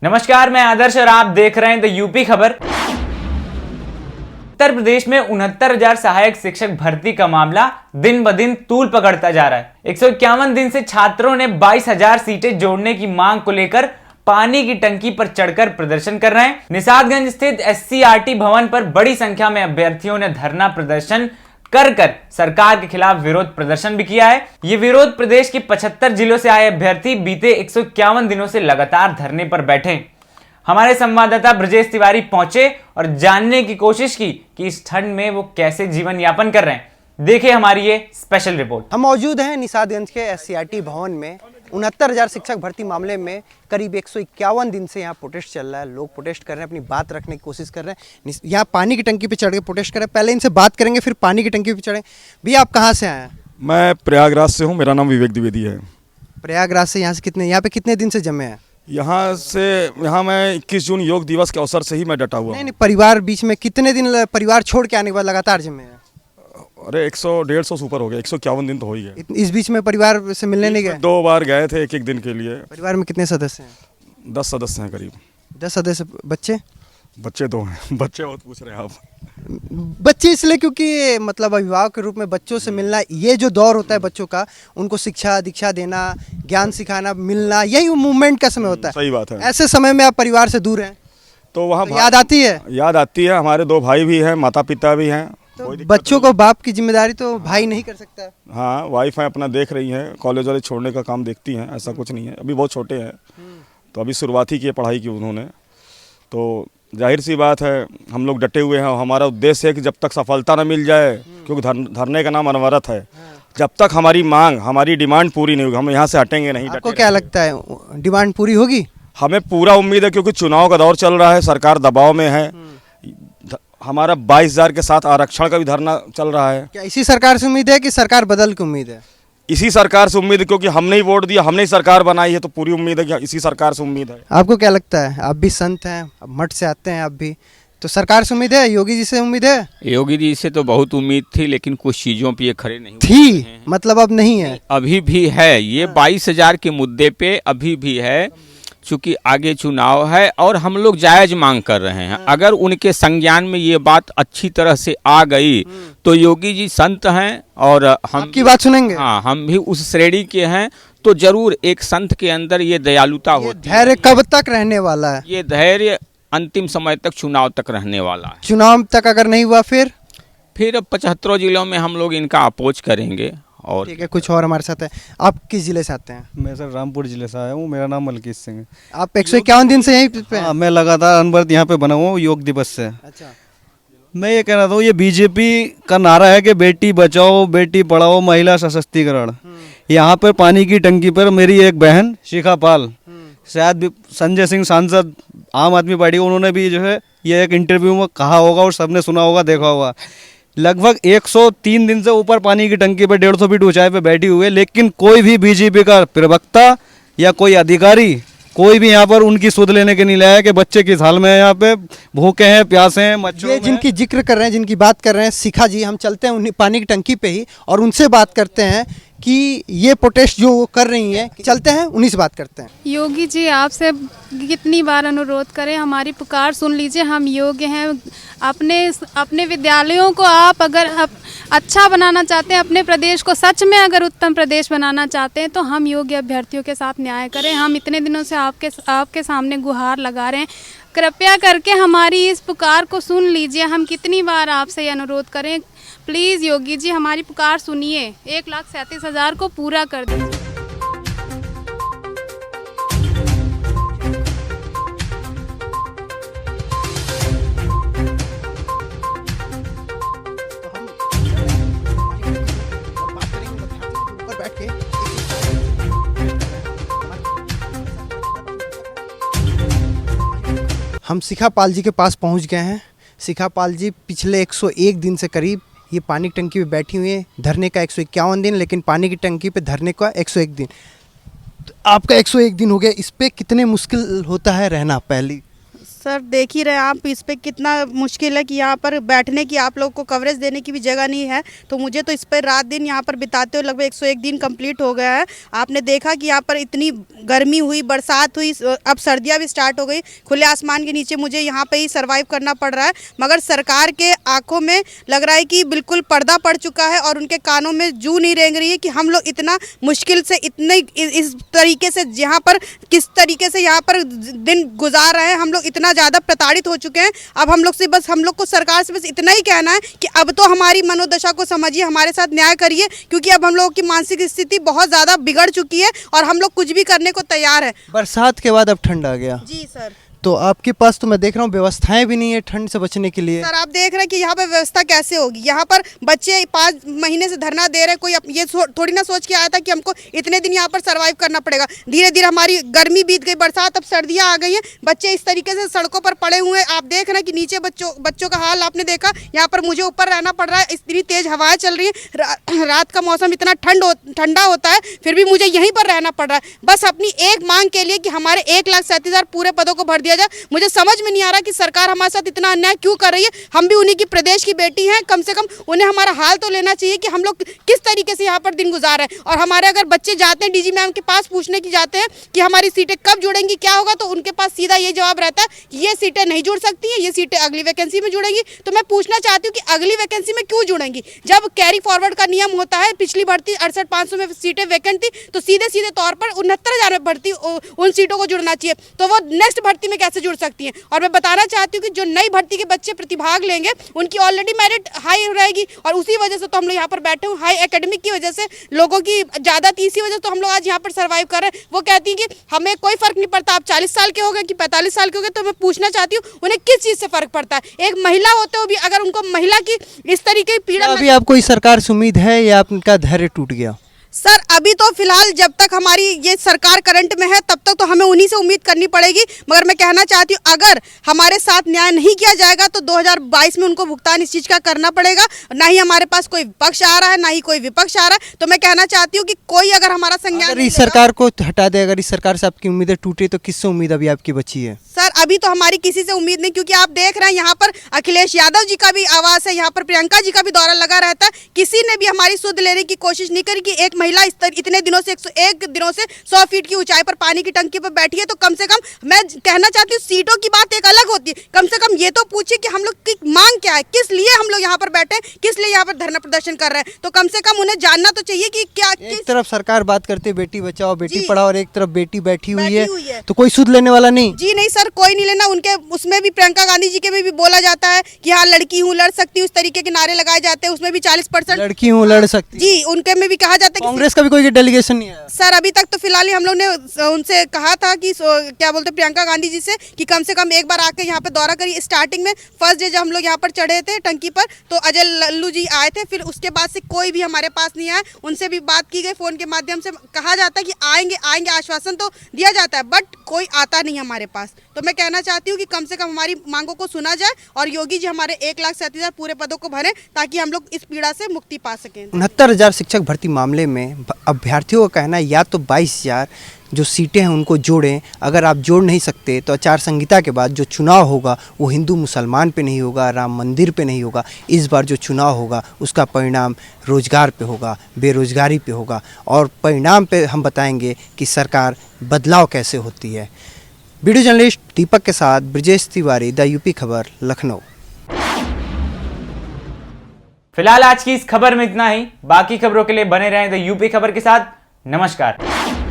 नमस्कार, मैं आदर्श और आप देख रहे हैं द यूपी खबर। उत्तर प्रदेश में 69,000 सहायक शिक्षक भर्ती का मामला दिन ब दिन तूल पकड़ता जा रहा है। 151 दिन से छात्रों ने 22,000 सीटें जोड़ने की मांग को लेकर पानी की टंकी पर चढ़कर प्रदर्शन कर रहे हैं। निषादगंज स्थित SCRT भवन पर बड़ी संख्या में अभ्यर्थियों ने धरना प्रदर्शन कर सरकार के खिलाफ विरोध प्रदर्शन भी किया है। ये विरोध प्रदेश के 75 जिलों से आए अभ्यर्थी बीते 151 दिनों से लगातार धरने पर बैठे। हमारे संवाददाता ब्रजेश तिवारी पहुंचे और जानने की कोशिश की कि इस ठंड में वो कैसे जीवन यापन कर रहे हैं। देखिए हमारी ये स्पेशल रिपोर्ट। हम मौजूद हैं निषादगंज के SCRT भवन में। 69,000 शिक्षक भर्ती मामले में करीब 151 दिन से यहाँ प्रोटेस्ट चल रहा है। लोग प्रोटेस्ट कर रहे हैं, अपनी बात रखने की कोशिश कर रहे हैं। यहाँ पानी की टंकी पे चढ़ के प्रोटेस्ट कर रहे हैं। पहले इनसे बात करेंगे, फिर पानी की टंकी पे चढ़ें। भैया आप कहाँ से आए हैं? मैं प्रयागराज से हूँ, मेरा नाम विवेक द्विवेदी है। प्रयागराज से यहाँ पे कितने दिन से जमे हैं? यहाँ मैं 21 जून योग दिवस के अवसर से ही मैं डटा हुआ हूँ। नहीं, परिवार बीच में कितने दिन परिवार छोड़ के आने के बाद लगातार जमे हैं? अरे 100-150 से ऊपर हो गया, 151 दिन तो हो ही गए। इस बीच में परिवार से मिलने नहीं गए? 2 बार गए थे एक दिन के लिए। परिवार में कितने सदस्य हैं? 10 सदस्य हैं करीब। 10 सदस्य। बच्चे 2 हैं। बच्चे बहुत पूछ रहे हैं आप। बच्चे इसलिए क्योंकि मतलब अभिभावक के रूप में बच्चों से मिलना, ये जो दौर होता है बच्चों का, उनको शिक्षा दीक्षा देना, ज्ञान सिखाना, मिलना, यही मूवमेंट का समय होता है। सही बात है। ऐसे समय में आप परिवार से दूर हैं तो वहाँ तो याद आती है? याद आती है। हमारे 2 भाई भी हैं, माता पिता भी हैं। तो बच्चों को बाप की जिम्मेदारी तो भाई नहीं कर सकता। हाँ, वाइफ है अपना देख रही हैं, कॉलेज वाले छोड़ने का काम देखती हैं, ऐसा कुछ नहीं है। अभी बहुत छोटे हैं तो अभी शुरुआत ही की है पढ़ाई की उन्होंने। तो जाहिर सी बात है हम लोग डटे हुए हैं और हमारा उद्देश्य है कि जब तक सफलता न मिल जाए, क्योंकि धरने का नाम अनवरत है, जब तक हमारी मांग, हमारी डिमांड पूरी नहीं होगी, हम यहाँ से हटेंगे नहीं। आपको क्या लगता है डिमांड पूरी होगी? हमें पूरा उम्मीद है, क्योंकि चुनाव का दौर चल रहा है, सरकार दबाव में है। हमारा 22,000 के साथ आरक्षण का भी धरना चल रहा है। क्या इसी सरकार से उम्मीद है कि सरकार बदल की उम्मीद है? इसी सरकार से उम्मीद है, क्योंकि हमने ही वोट दिया, हमने ही सरकार बनाई है, तो पूरी उम्मीद है कि इसी सरकार से उम्मीद है। आपको क्या लगता है? आप भी संत हैं, मठ से आते हैं आप भी, तो सरकार से उम्मीद है? योगी जी से उम्मीद है? योगी जी से तो बहुत उम्मीद थी, लेकिन कुछ चीज़ों पे ये खड़े नहीं थी, मतलब अब नहीं है? अभी भी है। ये 22,000 के मुद्दे पे अभी भी है, चूँकि आगे चुनाव है और हम लोग जायज मांग कर रहे हैं। अगर उनके संज्ञान में ये बात अच्छी तरह से आ गई तो योगी जी संत हैं और हम आपकी बात सुनेंगे। हाँ, हम भी उस श्रेणी के हैं, तो जरूर एक संत के अंदर ये दयालुता होती है। धैर्य कब तक रहने वाला है? ये धैर्य अंतिम समय तक, चुनाव तक रहने वाला है। चुनाव तक अगर नहीं हुआ फिर 75 जिलों में हम लोग इनका अपोज करेंगे। और ठीक है, कुछ और हमारे साथ है। आप किस जिले से आते हैं? मैं सर रामपुर जिले से आया हूँ। मेरा नाम मलकीत सिंह है। आप 151 दिन से यहीं पे हैं? हाँ, मैं लगातार अनवरत यहाँ पे बना हुआ हूँ योग दिवस से। अच्छा। मैं ये कह रहा था, ये बीजेपी का नारा है कि बेटी बचाओ बेटी पढ़ाओ महिला सशक्तिकरण। यहाँ पर पानी की टंकी पर मेरी एक बहन शिखा पाल, शायद संजय सिंह सांसद आम आदमी पार्टी, उन्होंने भी जो है ये एक इंटरव्यू में कहा होगा और सबने सुना होगा, देखा होगा। लगभग 103 दिन से ऊपर पानी की टंकी पर 150 फीट ऊंचाई पे बैठी हुई है, लेकिन कोई भी बीजेपी का प्रवक्ता या कोई अधिकारी, कोई भी यहाँ पर उनकी सुध लेने के नहीं लाया कि बच्चे किस हाल में है, यहाँ पे भूखे हैं, प्यासे हैं, मच्छरों ये जिनकी जिक्र कर रहे हैं, जिनकी बात कर रहे हैं शिखा जी, हम चलते हैं उन्हीं पानी की टंकी पे ही और उनसे बात करते हैं कि ये प्रोटेस्ट जो वो कर रही हैं, चलते हैं उन्हीं से बात करते हैं। योगी जी, आपसे कितनी बार अनुरोध करें, हमारी पुकार सुन लीजिए। हम योग्य हैं। अपने विद्यालयों को आप अगर अच्छा बनाना चाहते हैं, अपने प्रदेश को सच में अगर उत्तम प्रदेश बनाना चाहते हैं, तो हम योग्य अभ्यर्थियों के साथ न्याय करें। हम इतने दिनों से आपके सामने गुहार लगा रहे हैं, कृपया करके हमारी इस पुकार को सुन लीजिए। हम कितनी बार आपसे अनुरोध करें, प्लीज़ योगी जी हमारी पुकार सुनिए। 1,37,000 को पूरा कर दीजिए। हम शिखा पाल जी के पास पहुंच गए हैं। शिखा पाल जी पिछले 101 दिन से करीब ये पानी की टंकी पे बैठी हुई है। धरने का 151 दिन, लेकिन पानी की टंकी पे धरने का 101 दिन। तो आपका 101 दिन हो गया, इस पे कितने मुश्किल होता है रहना? पहली सर देख ही रहे हैं आप, इस पे कितना मुश्किल है कि यहाँ पर बैठने की, आप लोग को कवरेज देने की भी जगह नहीं है। तो मुझे तो इस पर रात दिन यहाँ पर बिताते हुए लगभग 101 दिन कंप्लीट हो गया है। आपने देखा कि यहाँ पर इतनी गर्मी हुई, बरसात हुई, अब सर्दियाँ भी स्टार्ट हो गई। खुले आसमान के नीचे मुझे यहाँ पे ही सर्वाइव करना पड़ रहा है, मगर सरकार के आंखों में लग रहा है कि बिल्कुल पर्दा पड़ चुका है और उनके कानों में जू नहीं रेंग रही है कि हम लोग इतना मुश्किल से, इतने इस तरीके से यहाँ पर, किस तरीके से यहाँ पर दिन गुजार रहे हैं। हम लोग इतना ज़्यादा प्रताड़ित हो चुके हैं। अब हम लोग से बस, हम लोग को सरकार से बस इतना ही कहना है कि अब तो हमारी मनोदशा को समझिए, हमारे साथ न्याय करिए, क्योंकि अब हम लोगों की मानसिक स्थिति बहुत ज़्यादा बिगड़ चुकी है और हम लोग कुछ भी करने को तैयार है। बरसात के बाद अब ठंड आ गया, जी सर। तो आपके पास तो मैं देख रहा हूँ व्यवस्थाएं भी नहीं है ठंड से बचने के लिए। सर आप देख रहे हैं कि यहाँ पर व्यवस्था कैसे होगी। यहाँ पर बच्चे 5 महीने से धरना दे रहे हैं, कोई ये थोड़ी ना सोच के आया था कि हमको इतने दिन यहाँ पर सरवाइव करना पड़ेगा। धीरे धीरे हमारी गर्मी बीत गई, बरसात, अब सर्दियाँ आ गई हैं, बच्चे इस तरीके से सड़कों पर पड़े हुए हैं। आप देख रहे हैं कि नीचे बच्चों का हाल आपने देखा। यहाँ पर मुझे ऊपर रहना पड़ रहा है, इतनी तेज हवाएं चल रही है, रात का मौसम इतना ठंडा होता है, फिर भी मुझे यहीं पर रहना पड़ रहा है, बस अपनी एक मांग के लिए कि हमारे 1,37,000 पूरे पदों को भर दिया जाए। मुझे समझ में नहीं आ रहा कि सरकार हमारे साथ इतना अन्याय क्यों कर रही है। हम भी उन्हीं की प्रदेश की बेटी हैं, कम से कम उन्हें हमारा हाल तो लेना चाहिए कि हम लोग किस तरीके से यहाँ पर दिन गुजार रहे हैं। और हमारे अगर बच्चे जाते हैं डीजी मैम के पास पूछने की जाते हैं कि हमारी सीटें कब जुड़ेंगी, क्या होगा, तो उनके पास सीधा ये जवाब रहता है कि ये सीटें नहीं जुड़ सकती हैं, ये सीटें अगली वैकेंसी में जुड़ेंगी। तो मैं पूछना चाहती हूँ कि अगली वैकेंसी में क्यों जुड़ेंगी? जब कैरी फॉरवर्ड का नियम होता है, पिछली भर्ती 68,500 में सीटें वैकेंट थी, तो सीधे तौर पर 69,000 में भर्ती उन सीटों को जुड़ना चाहिए, तो वो नेक्स्ट भर्ती में कैसे जुड़ सकती हैं? और मैं बताना चाहती हूँ कि जो नई भर्ती के बच्चे प्रतिभाग लेंगे उनकी ऑलरेडी मेरिट हाई रहेगी, और उसी वजह से तो हम लोग यहाँ पर बैठे हुए, हाई एकेडमिक की वजह से लोगों की ज़्यादा थी, इसी वजह से तो हम लोग आज यहाँ पर सर्वाइव कर रहे हैं। वो कहती हैं कि हमें कोई फर्क नहीं पड़ता, आप 40 साल के हो गए कि 45 साल के हो गए। तो मैं पूछना चाहती हूँ उन्हें किस चीज़ से फर्क पड़ता है? एक महिला होते हुए भी अगर उनको महिला की इस तरीके की पीड़ा, अभी आपको इस सरकार से उम्मीद है या आपका धैर्य टूट गया? सर अभी तो फिलहाल जब तक हमारी ये सरकार करंट में है तब तक तो हमें उन्हीं से उम्मीद करनी पड़ेगी। मगर मैं कहना चाहती हूँ अगर हमारे साथ न्याय नहीं किया जाएगा तो 2022 में उनको भुगतान इस चीज़ का करना पड़ेगा। ना ही हमारे पास कोई विपक्ष आ रहा है, ना ही कोई विपक्ष आ रहा है। तो मैं कहना चाहती हूँ कि कोई अगर हमारा संज्ञान अगर इस सरकार को हटा दे, अगर इस सरकार से आपकी उम्मीदें टूटी, तो किससे उम्मीद अभी आपकी बची है? सर अभी तो हमारी किसी से उम्मीद नहीं, क्योंकि आप देख रहे हैं यहाँ पर अखिलेश यादव जी का भी आवास है, यहाँ पर प्रियंका जी का भी दौरा लगा रहता है। किसी ने भी हमारी सुध लेने की कोशिश नहीं करी कि एक महिला इतने दिनों से 101 दिनों से 100 फीट की ऊंचाई पर पानी की टंकी पर बैठी है। तो कम से कम मैं कहना चाहती हूँ सीटों की बात एक अलग होती है, कम से कम ये तो पूछिए कि हम लोग की मांग क्या है, किस लिए हम लोग यहाँ पर बैठे हैं, किस लिए यहाँ पर धरना प्रदर्शन कर रहे हैं। तो कम से कम उन्हें जानना तो चाहिए कि क्या एक तरफ सरकार बात करती है बेटी बचाओ बेटी पढ़ाओ और एक तरफ बेटी बैठी हुई हुई है, है। तो कोई सुध लेने वाला नहीं? जी नहीं सर, कोई नहीं लेना। उनके उसमें भी प्रियंका गांधी जी के में भी बोला जाता है कि हाँ लड़की हूँ, लड़ सकती हूँ, इस तरीके के नारे लगाए जाते हैं। उसमें भी 40% लड़की हूँ, लड़ सकती। जी उनके में भी कहा जाता है। कांग्रेस का भी कोई डेलीगेशन नहीं है सर अभी तक तो फिलहाल हम लोग ने उनसे कहा था कि क्या बोलते प्रियंका गांधी जी से कि कम से कम एक बार आकर यहाँ पे दौरा करिए। स्टार्टिंग में फर्स्ट डे जब हम लोग यहाँ पर चढ़े थे टंकी पर तो अजय लल्लू जी आए थे, फिर उसके बाद से कोई भी हमारे पास नहीं आया। उनसे भी बात की गई फ़ोन के माध्यम से, कहा जाता है कि आएंगे आएंगे, आश्वासन तो दिया जाता है, बट कोई आता नहीं हमारे पास। तो मैं कहना चाहती हूँ कि कम से कम हमारी मांगों को सुना जाए और योगी जी हमारे 1,37,000 पूरे पदों को भरें ताकि हम लोग इस पीड़ा से मुक्ति पा सकें। 69,000 शिक्षक भर्ती मामले में अभ्यर्थियों का कहना है या तो 22,000 जो सीटें हैं उनको जोड़ें। अगर आप जोड़ नहीं सकते तो आचार संहिता के बाद जो चुनाव होगा वो हिंदू मुसलमान पे नहीं होगा, राम मंदिर पे नहीं होगा। इस बार जो चुनाव होगा उसका परिणाम रोजगार पे होगा, बेरोजगारी पे होगा, और परिणाम पे हम बताएंगे कि सरकार बदलाव कैसे होती है। वीडियो जर्नलिस्ट दीपक के साथ ब्रजेश तिवारी, द यूपी खबर, लखनऊ। फिलहाल आज की इस खबर में इतना ही। बाकी खबरों के लिए बने रहें द यूपी खबर के साथ। नमस्कार।